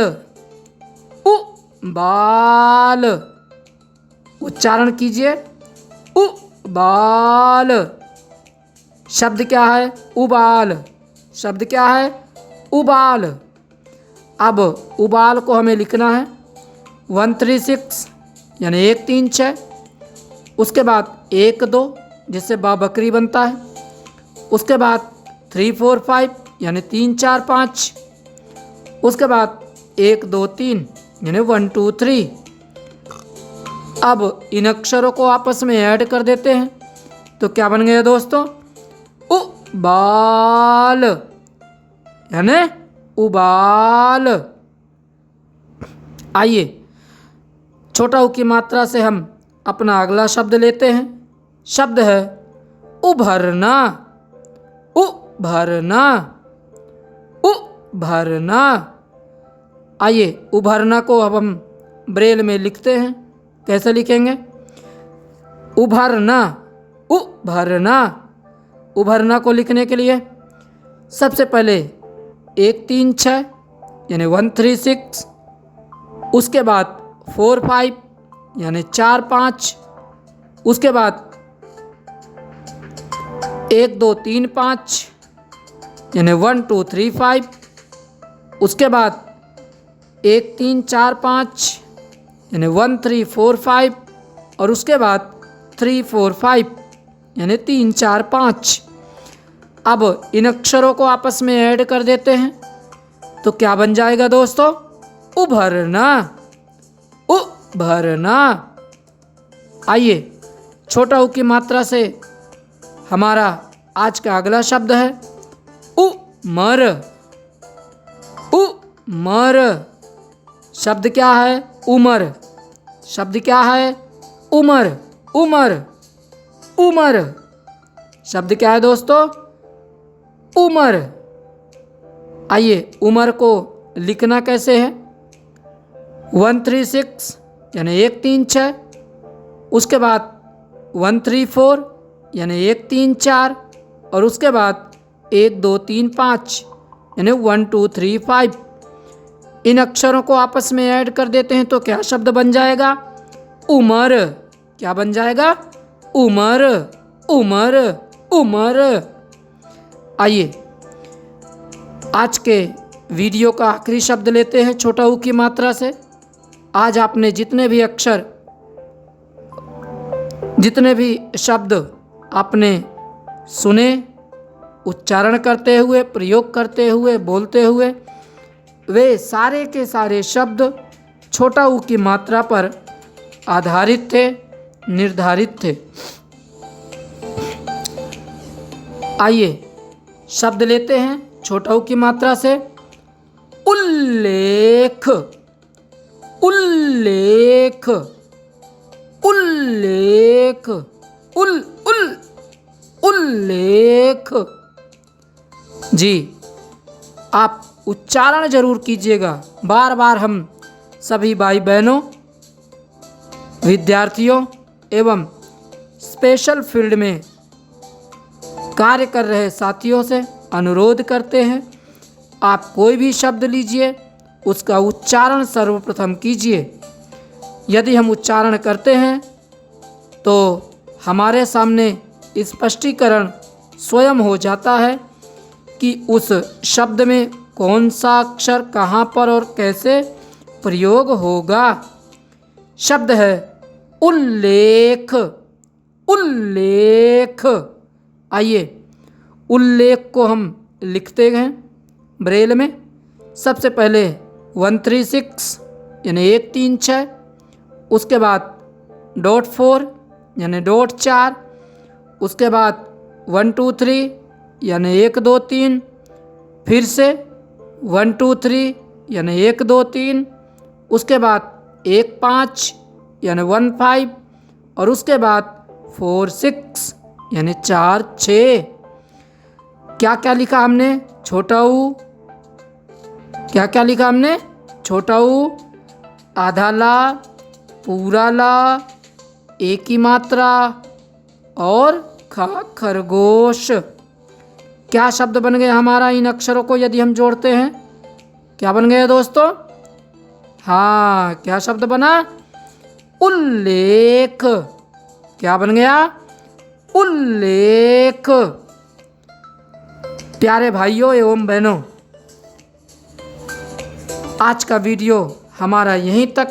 उबाल, उच्चारण कीजिए, उबाल। शब्द क्या है? उबाल। शब्द क्या है? उबाल। अब उबाल को हमें लिखना है 1 3 6 यानी 1 3 6, उसके बाद 1 2 जिससे बा बकरी बनता है, उसके बाद 3 4 5 यानी 3 4 5, उसके बाद 1 2 3 यानी 1 2 3। अब इन अक्षरों को आपस में ऐड कर देते हैं तो क्या बन गया दोस्तों? उबाल यानी उबाल। आइए छोटा उ की मात्रा से हम अपना अगला शब्द लेते हैं। शब्द है उभरना। उभरना। उभरना। आइए उभरना को अब हम ब्रेल में लिखते हैं। कैसे लिखेंगे? उभरना। उभरना। उभरना को लिखने के लिए सबसे पहले 1 3 6 यानी 1 3 6, उसके बाद 4 5 यानी 4 5, उसके बाद 1 2 3 5 यानी 1 2 3 5, उसके बाद 1 3 4 5 यानी 1 3 4 5, और उसके बाद 3 4 5 यानी 3 4 5। अब इन अक्षरों को आपस में ऐड कर देते हैं तो क्या बन जाएगा दोस्तों? उभरना। उभरना। आइए छोटा उ की मात्रा से हमारा आज का अगला शब्द है उमर। उमर। शब्द क्या है? उमर। शब्द क्या है? उमर। उमर। उमर। शब्द क्या है दोस्तों? उमर। आइए उमर को लिखना कैसे है? 1 3 6 यानी 1 3 6, उसके बाद 1 3 4 यानी 1 3 4, और उसके बाद 1 2 3 5 यानी 1 2 3 5। इन अक्षरों को आपस में ऐड कर देते हैं तो क्या शब्द बन जाएगा? उमर। क्या बन जाएगा? उमर। उमर। उमर। आइए आज के वीडियो का आखिरी शब्द लेते हैं छोटा उ की मात्रा से। आज आपने जितने भी अक्षर, जितने भी शब्द आपने सुने, उच्चारण करते हुए, प्रयोग करते हुए, बोलते हुए, वे सारे के सारे शब्द छोटा उ की मात्रा पर आधारित थे, निर्धारित थे। आइए शब्द लेते हैं छोटा उ की मात्रा से। उल्लेख। उल्लेख। उल्लेख। उल्लेख। जी आप उच्चारण जरूर कीजिएगा। बार बार हम सभी भाई बहनों, विद्यार्थियों एवं स्पेशल फील्ड में कार्य कर रहे साथियों से अनुरोध करते हैं, आप कोई भी शब्द लीजिए, उसका उच्चारण सर्वप्रथम कीजिए। यदि हम उच्चारण करते हैं तो हमारे सामने स्पष्टीकरण स्वयं हो जाता है कि उस शब्द में कौन सा अक्षर कहाँ पर और कैसे प्रयोग होगा। शब्द है उल्लेख। उल्लेख। आइए उल्लेख को हम लिखते हैं ब्रेल में। सबसे पहले 1 3 6 यानी 1 3 6, उसके बाद डॉट 4 यानी डॉट 4, उसके बाद 1 2 3 यानी 1 2 3, फिर से 1 2 3 यानी 1 2 3, उसके बाद 1 5 यानी 1 5 और उसके बाद 4 6 यानी 4 6। क्या क्या लिखा हमने? छोटा ऊ। क्या क्या लिखा हमने? छोटा ऊ, आधा ला, पूरा ला, एक ही मात्रा और खरगोश। क्या शब्द बन गया हमारा इन अक्षरों को यदि हम जोड़ते हैं? क्या बन गया दोस्तों? हाँ, क्या शब्द बना? उल्लेख। क्या बन गया? उल्लेख। प्यारे भाइयों एवं बहनों, आज का वीडियो हमारा यहीं तक।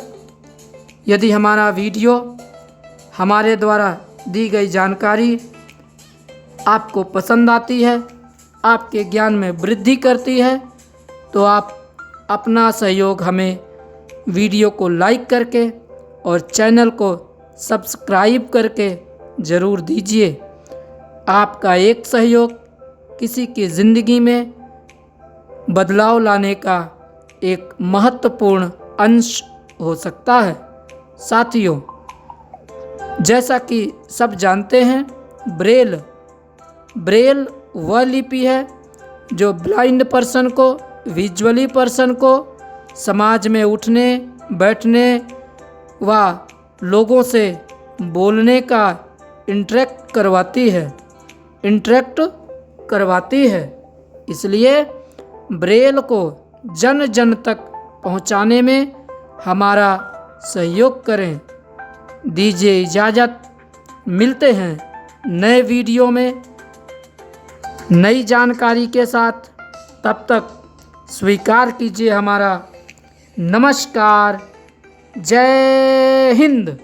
यदि हमारा वीडियो, हमारे द्वारा दी गई जानकारी आपको पसंद आती है, आपके ज्ञान में वृद्धि करती है, तो आप अपना सहयोग हमें वीडियो को लाइक करके और चैनल को सब्सक्राइब करके ज़रूर दीजिए। आपका एक सहयोग किसी की ज़िंदगी में बदलाव लाने का एक महत्वपूर्ण अंश हो सकता है। साथियों, जैसा कि सब जानते हैं, ब्रेल वह लिपि है जो ब्लाइंड पर्सन को, विजुअली पर्सन को समाज में उठने, बैठने व लोगों से बोलने का इंटरेक्ट करवाती है। इसलिए ब्रेल को जन जन तक पहुंचाने में हमारा सहयोग करें। दीजिए इजाज़त, मिलते हैं नए वीडियो में नई जानकारी के साथ। तब तक स्वीकार कीजिए हमारा नमस्कार। जय हिंद।